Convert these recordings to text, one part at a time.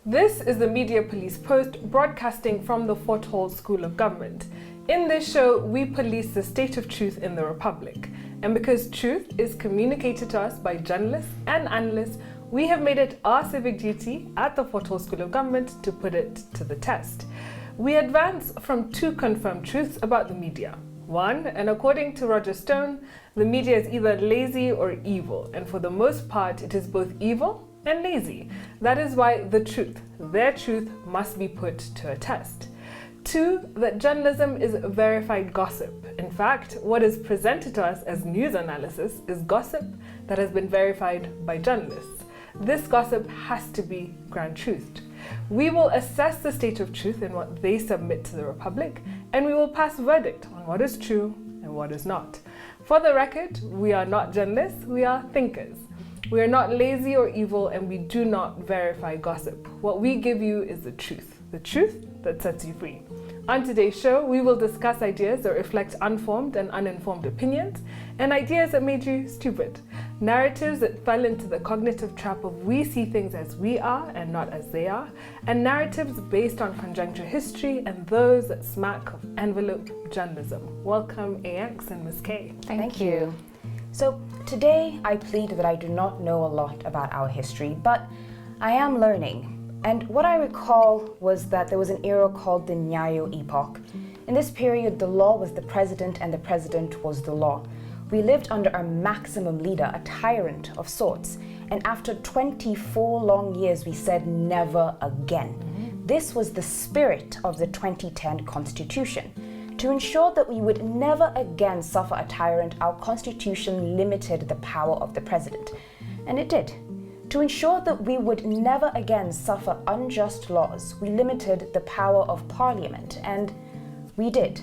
This is the Media Police Post broadcasting from the Fort Hall School of Government. In this show, we police the state of truth in the Republic. And because truth is communicated to us by journalists and analysts, we have made it our civic duty at the Fort Hall School of Government to put it to the test. We advance from two confirmed truths about the media. One, and according to Roger Stone, the media is either lazy or evil, and for the most part, it is both evil and lazy. That is why the truth, their truth, must be put to a test. Two, that journalism is verified gossip. In fact, what is presented to us as news analysis is gossip that has been verified by journalists. This gossip has to be ground-truthed. We will assess the state of truth in what they submit to the Republic, and we will pass verdict on what is true and what is not. For the record, we are not journalists, we are thinkers. We are not lazy or evil, and we do not verify gossip. What we give you is the truth that sets you free. On today's show, we will discuss ideas that reflect unformed and uninformed opinions, and ideas that made you stupid. Narratives that fell into the cognitive trap of we see things as we are and not as they are, and narratives based on conjuncture history and those that smack of envelope journalism. Welcome, AX and Ms. K. Thank you. So today I plead that I do not know a lot about our history, but I am learning. And what I recall was that there was an era called the Nyayo epoch. In this period, the law was the president and the president was the law. We lived under a maximum leader, a tyrant of sorts. And after 24 long years, we said never again. This was the spirit of the 2010 Constitution. To ensure that we would never again suffer a tyrant, our Constitution limited the power of the president. And it did. To ensure that we would never again suffer unjust laws, we limited the power of Parliament, and we did.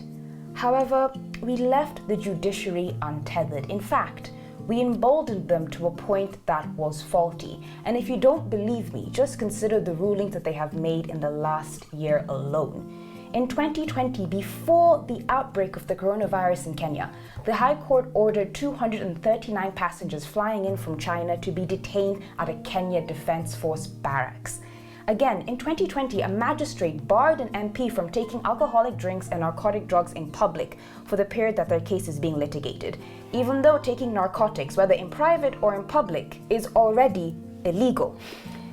However, we left the judiciary untethered. In fact, we emboldened them to a point that was faulty. And if you don't believe me, just consider the rulings that they have made in the last year alone. In 2020, before the outbreak of the coronavirus in Kenya, the High Court ordered 239 passengers flying in from China to be detained at a Kenya Defence Force barracks. Again, in 2020, a magistrate barred an MP from taking alcoholic drinks and narcotic drugs in public for the period that their case is being litigated, even though taking narcotics, whether in private or in public, is already illegal.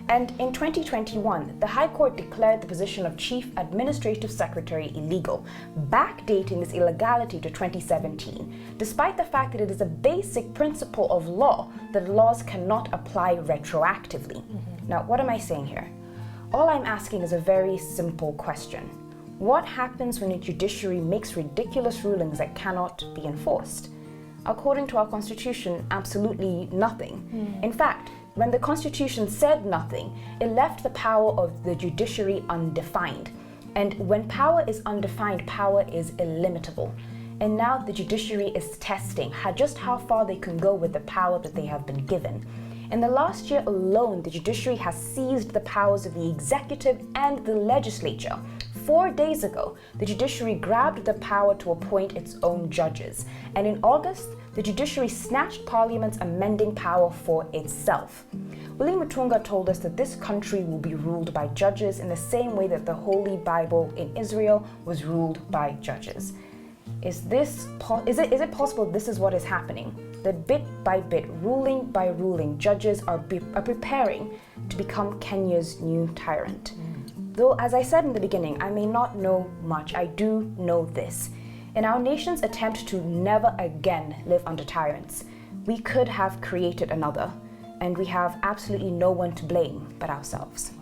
And in 2021, the High Court declared the position of Chief Administrative Secretary illegal, backdating this illegality to 2017, despite the fact that it is a basic principle of law that laws cannot apply retroactively. Now, what am I saying here? All I'm asking is a very simple question. What happens when a judiciary makes ridiculous rulings that cannot be enforced? According to our Constitution, absolutely nothing. In fact, when the Constitution said nothing, it left the power of the judiciary undefined. And when power is undefined, power is illimitable. And now the judiciary is testing just how far they can go with the power that they have been given. In the last year alone, the judiciary has seized the powers of the executive and the legislature. 4 days ago, the judiciary grabbed the power to appoint its own judges. And in August, the judiciary snatched Parliament's amending power for itself. Willie Mutunga told us that this country will be ruled by judges in the same way that the Holy Bible in Israel was ruled by judges. Is it possible this is what is happening? That bit by bit, ruling by ruling, judges are preparing to become Kenya's new tyrant. Though, as I said in the beginning, I may not know much, I do know this. In our nation's attempt to never again live under tyrants, we could have created another, and we have absolutely no one to blame but ourselves.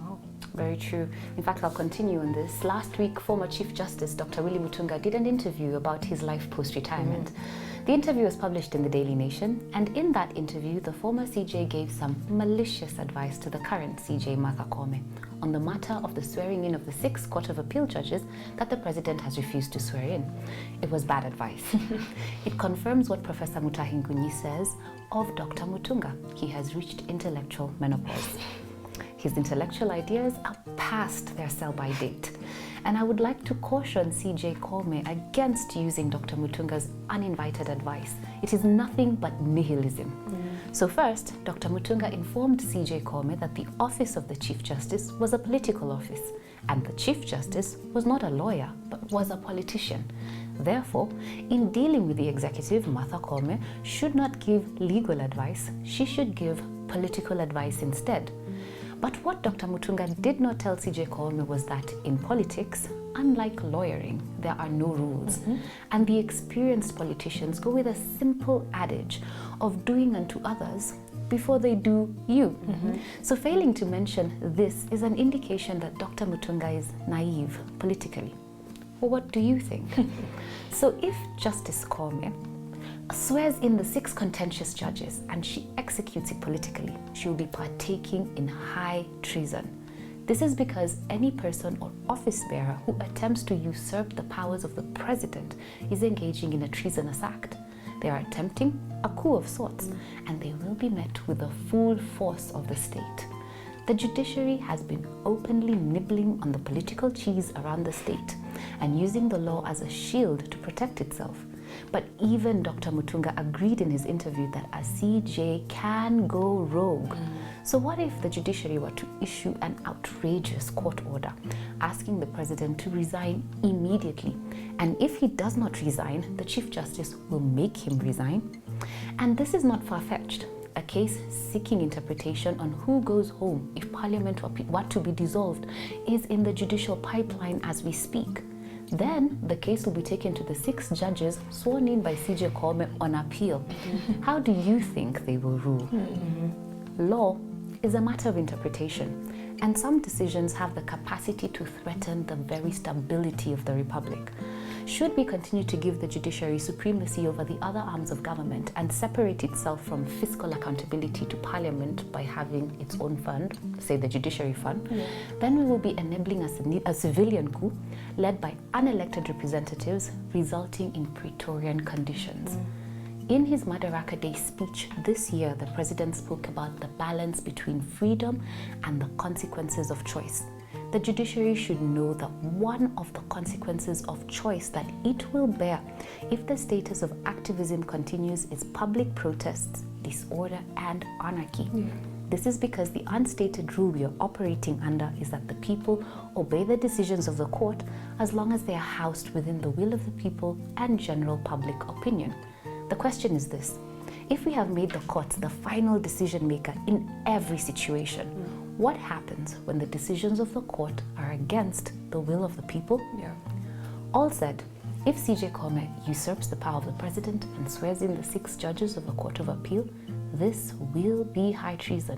Very true. In fact, I'll continue on this. Last week, former Chief Justice Dr. Willie Mutunga did an interview about his life post-retirement. The interview was published in the Daily Nation, and in that interview, the former CJ gave some malicious advice to the current CJ Martha Koome on the matter of the swearing in of the 6 Court of Appeal judges that the president has refused to swear in. It was bad advice. It confirms what Professor Mutahi Ngunyi says of Dr. Mutunga. He has reached intellectual menopause. His intellectual ideas are past their sell-by date. And I would like to caution CJ Koome against using Dr. Mutunga's uninvited advice. It is nothing but nihilism. So first, Dr. Mutunga informed CJ Koome that the office of the Chief Justice was a political office, and the Chief Justice was not a lawyer, but was a politician. Therefore, in dealing with the executive, Martha Koome should not give legal advice, she should give political advice instead. But what Dr. Mutunga did not tell CJ Koome was that in politics, unlike lawyering, there are no rules. And the experienced politicians go with a simple adage of doing unto others before they do you. So failing to mention this is an indication that Dr. Mutunga is naive politically. Well, what do you think? So if Justice Koome swears in the 6 contentious judges and she executes it politically, she will be partaking in high treason. This is because any person or office bearer who attempts to usurp the powers of the president is engaging in a treasonous act. They are attempting a coup of sorts, and they will be met with the full force of the state. The judiciary has been openly nibbling on the political cheese around the state and using the law as a shield to protect itself. But even Dr. Mutunga agreed in his interview that a CJ can go rogue. So what if the judiciary were to issue an outrageous court order asking the president to resign immediately? And if he does not resign, the Chief Justice will make him resign? And this is not far-fetched. A case seeking interpretation on who goes home if Parliament were to be dissolved is in the judicial pipeline as we speak. Then the case will be taken to the 6 judges sworn in by CJ Koome on appeal. How do you think they will rule? Law is a matter of interpretation, and some decisions have the capacity to threaten the very stability of the Republic. Should we continue to give the judiciary supremacy over the other arms of government and separate itself from fiscal accountability to Parliament by having its own fund, say the Judiciary Fund, then we will be enabling a civilian coup led by unelected representatives, resulting in Praetorian conditions. In his Madaraka Day speech this year, the president spoke about the balance between freedom and the consequences of choice. The judiciary should know that one of the consequences of choice that it will bear if the status of activism continues is public protests, disorder, and anarchy. This is because the unstated rule we are operating under is that the people obey the decisions of the court as long as they are housed within the will of the people and general public opinion. The question is this: if we have made the courts the final decision maker in every situation, what happens when the decisions of the court are against the will of the people? All said, if CJ Koome usurps the power of the president and swears in the 6 judges of the Court of Appeal, this will be high treason.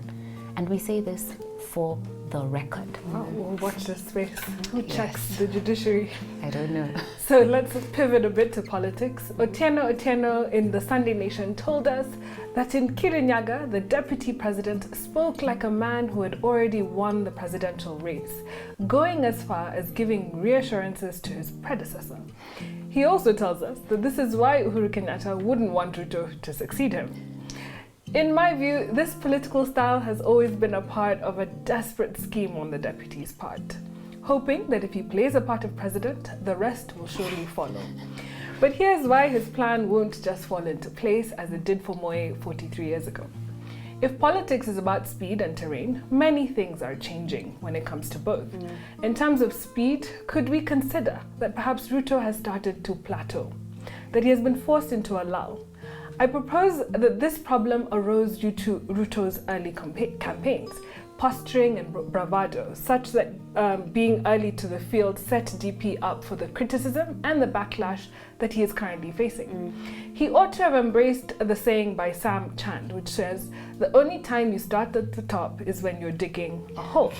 And we say this for the record. Wow, we'll watch this space. Who checks the judiciary? I don't know. So let's pivot a bit to politics. Otieno in the Sunday Nation told us that in Kirinyaga, the deputy president spoke like a man who had already won the presidential race, going as far as giving reassurances to his predecessor. He also tells us that this is why Uhuru Kenyatta wouldn't want Ruto to succeed him. In my view, this political style has always been a part of a desperate scheme on the deputy's part, hoping that if he plays a part of president, the rest will surely follow. But here's why his plan won't just fall into place as it did for Moi 43 years ago. If politics is about speed and terrain, many things are changing when it comes to both. In terms of speed, could we consider that perhaps Ruto has started to plateau, that he has been forced into a lull? I propose that this problem arose due to Ruto's early campaigns, posturing and bravado, such that being early to the field set DP up for the criticism and the backlash that he is currently facing. He ought to have embraced the saying by Sam Chand, which says, "The only time you start at the top is when you're digging a hole."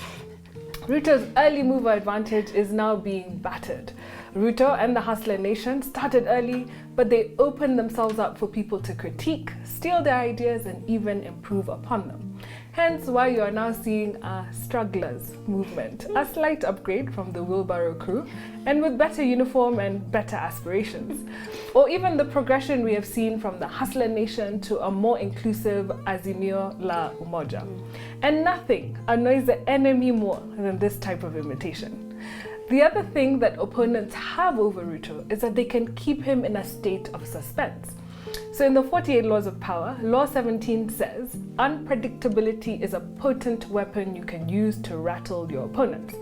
Ruto's early mover advantage is now being battered. Ruto and the Hustler Nation started early, but they opened themselves up for people to critique, steal their ideas, and even improve upon them. Hence why you are now seeing a strugglers movement, a slight upgrade from the wheelbarrow crew, and with better uniform and better aspirations. Or even the progression we have seen from the Hustler Nation to a more inclusive Azimio la Umoja. And nothing annoys the enemy more than this type of imitation. The other thing that opponents have over Ruto is that they can keep him in a state of suspense. So in the 48 Laws of Power, Law 17 says, unpredictability is a potent weapon you can use to rattle your opponents.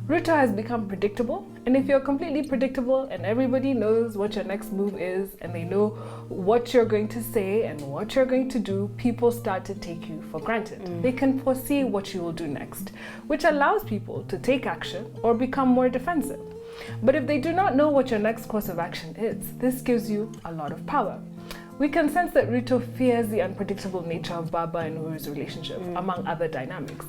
Ruto has become predictable, and if you're completely predictable and everybody knows what your next move is and they know what you're going to say and what you're going to do, people start to take you for granted. They can foresee what you will do next, which allows people to take action or become more defensive. But if they do not know what your next course of action is, this gives you a lot of power. We can sense that Ruto fears the unpredictable nature of Baba and Uhuru's relationship, among other dynamics.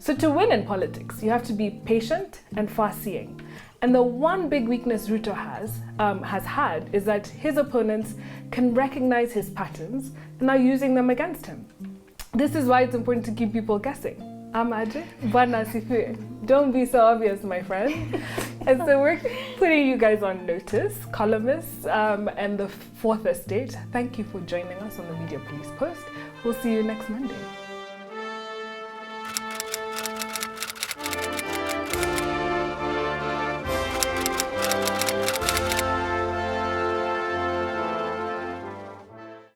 So to win in politics, you have to be patient and far-seeing. And the one big weakness Ruto has had is that his opponents can recognize his patterns and are using them against him. This is why it's important to keep people guessing. Amaje, Bwana Asifiwe. Don't be so obvious, my friend. And so we're putting you guys on notice, columnists and the Fourth Estate. Thank you for joining us on the Media Police Post. We'll see you next Monday.